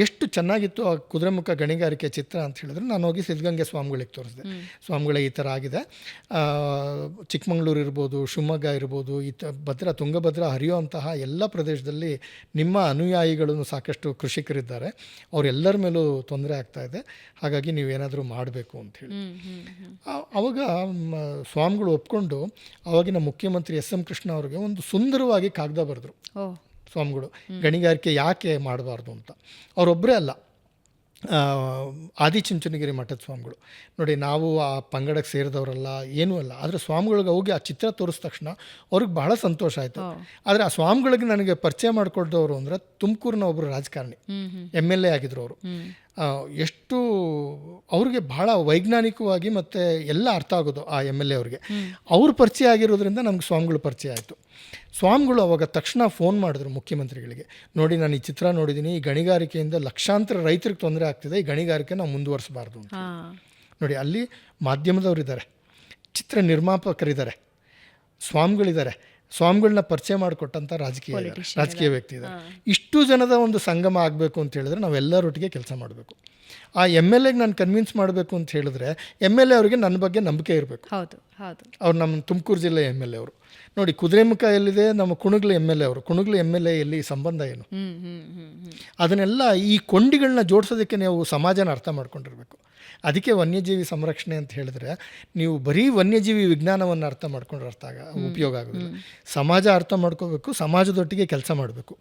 ಎಷ್ಟು ಚೆನ್ನಾಗಿತ್ತು ಆ ಕುದುರೆಮುಖ ಗಣಿಗಾರಿಕೆ ಚಿತ್ರ ಅಂತ ಹೇಳಿದ್ರೆ, ನಾನು ಹೋಗಿ ಸಿದ್ಧಗಂಗೆ ಸ್ವಾಮಿಗಳಿಗೆ ತೋರಿಸಿದೆ. ಸ್ವಾಮಿಗಳೇ ಈ ಥರ ಆಗಿದೆ, ಚಿಕ್ಕಮಗಳೂರು ಇರ್ಬೋದು, ಶಿವಮೊಗ್ಗ ಇರ್ಬೋದು, ತುಂಗಭದ್ರಾ ಹರಿಯುವಂತಹ ಎಲ್ಲ ಪ್ರದೇಶದಲ್ಲಿ ನಿಮ್ಮ ಅನುಯಾಯಿಗಳು ಸಾಕಷ್ಟು ಕೃಷಿಕರಿದ್ದಾರೆ, ಅವರೆಲ್ಲರ ಮೇಲೂ ತೊಂದರೆ ಆಗ್ತಾ ಇದೆ, ಹಾಗಾಗಿ ನೀವೇನಾದರೂ ಮಾಡಬೇಕು ಅಂಥೇಳಿ. ಆವಾಗ ಸ್ವಾಮಿಗಳು ಒಪ್ಕೊಂಡು ಆವಾಗಿನ ಮುಖ್ಯಮಂತ್ರಿ ಎಸ್.ಎಂ. ಕೃಷ್ಣ ಅವರಿಗೆ ಒಂದು ಸುಂದರವಾಗಿ ಕಾಗದ ಬರೆದ್ರು ಸ್ವಾಮಿಗಳು, ಗಣಿಗಾರಿಕೆ ಯಾಕೆ ಮಾಡಬಾರ್ದು ಅಂತ. ಅವರೊಬ್ಬರೇ ಅಲ್ಲ, ಆದಿಚುಂಚನಗಿರಿ ಮಠದ ಸ್ವಾಮಿಗಳು ನೋಡಿ, ನಾವು ಆ ಪಂಗಡಕ್ಕೆ ಸೇರಿದವರಲ್ಲ, ಏನೂ ಅಲ್ಲ, ಆದರೆ ಸ್ವಾಮಿಗಳಿಗೆ ಹೋಗಿ ಆ ಚಿತ್ರ ತೋರಿಸಿದ ತಕ್ಷಣ ಅವ್ರಿಗೆ ಬಹಳ ಸಂತೋಷ ಆಯಿತು. ಆದರೆ ಆ ಸ್ವಾಮಿಗಳಿಗೆ ನನಗೆ ಪರಿಚಯ ಮಾಡಿಕೊಡ್ದವರು ಅಂದರೆ ತುಮಕೂರಿನ ಒಬ್ಬರು ರಾಜಕಾರಣಿ, MLA ಆಗಿದ್ರು ಅವರು. ಎಷ್ಟು ಅವ್ರಿಗೆ ಬಹಳ ವೈಜ್ಞಾನಿಕವಾಗಿ ಮತ್ತು ಎಲ್ಲ ಅರ್ಥ ಆಗೋದು ಆ MLA ಅವ್ರಿಗೆ. ಅವ್ರ ಪರಿಚಯ ಆಗಿರೋದ್ರಿಂದ ನಮ್ಗೆ ಸ್ವಾಮಿಗಳು ಪರಿಚಯ ಆಯಿತು. ಸ್ವಾಮಿಗಳು ಅವಾಗ ತಕ್ಷಣ ಫೋನ್ ಮಾಡಿದ್ರು ಮುಖ್ಯಮಂತ್ರಿಗಳಿಗೆ, ನೋಡಿ ನಾನು ಈ ಚಿತ್ರ ನೋಡಿದ್ದೀನಿ, ಈ ಗಣಿಗಾರಿಕೆಯಿಂದ ಲಕ್ಷಾಂತರ ರೈತರಿಗೆ ತೊಂದರೆ ಆಗ್ತಿದೆ, ಈ ಗಣಿಗಾರಿಕೆ ನಾವು ಮುಂದುವರಿಸಬಾರ್ದು ಅಂತ. ನೋಡಿ, ಅಲ್ಲಿ ಮಾಧ್ಯಮದವರಿದ್ದಾರೆ, ಚಿತ್ರ ನಿರ್ಮಾಪಕರಿದ್ದಾರೆ, ಸ್ವಾಮಿಗಳಿದ್ದಾರೆ, ಸ್ವಾಮಿಗಳನ್ನ ಪರಿಚಯ ಮಾಡಿಕೊಟ್ಟಂಥ ರಾಜಕೀಯ ವ್ಯಕ್ತಿ ಇದ್ದಾರೆ. ಇಷ್ಟು ಜನದ ಒಂದು ಸಂಗಮ ಆಗಬೇಕು ಅಂತ ಹೇಳಿದ್ರೆ ನಾವೆಲ್ಲರೊಟ್ಟಿಗೆ ಕೆಲಸ ಮಾಡಬೇಕು. ಆ MLAಗೆ ನಾನು ಕನ್ವಿನ್ಸ್ ಮಾಡಬೇಕು ಅಂತ ಹೇಳಿದ್ರೆ MLA ಅವರಿಗೆ ನನ್ನ ಬಗ್ಗೆ ನಂಬಿಕೆ ಇರಬೇಕು. ಅವ್ರು ನಮ್ಮ ತುಮಕೂರು ಜಿಲ್ಲೆ MLA ಅವರು. ನೋಡಿ, ಕುದುರೆಮುಖ ಎಲ್ಲಿದೆ, ನಮ್ಮ ಕುಣಗ್ಲ MLA ಅವರು, ಕುಣಗ್ಲ MLA ಎಲ್ಲಿ ಸಂಬಂಧ ಏನು, ಅದನ್ನೆಲ್ಲ ಈ ಕೊಂಡಿಗಳನ್ನ ಜೋಡಿಸೋದಕ್ಕೆ ನೀವು ಸಮಾಜನ ಅರ್ಥ ಮಾಡ್ಕೊಂಡಿರ್ಬೇಕು. ಅದಕ್ಕೆ ವನ್ಯಜೀವಿ ಸಂರಕ್ಷಣೆ ಅಂತ ಹೇಳಿದ್ರೆ ನೀವು ಬರೀ ವನ್ಯಜೀವಿ ವಿಜ್ಞಾನವನ್ನು ಅರ್ಥ ಮಾಡ್ಕೊಂಡ್ರೆ ಉಪಯೋಗ ಆಗೋದಿಲ್ಲ. ಸಮಾಜ ಅರ್ಥ ಮಾಡ್ಕೋಬೇಕು, ಸಮಾಜದೊಟ್ಟಿಗೆ ಕೆಲಸ ಮಾಡಬೇಕು.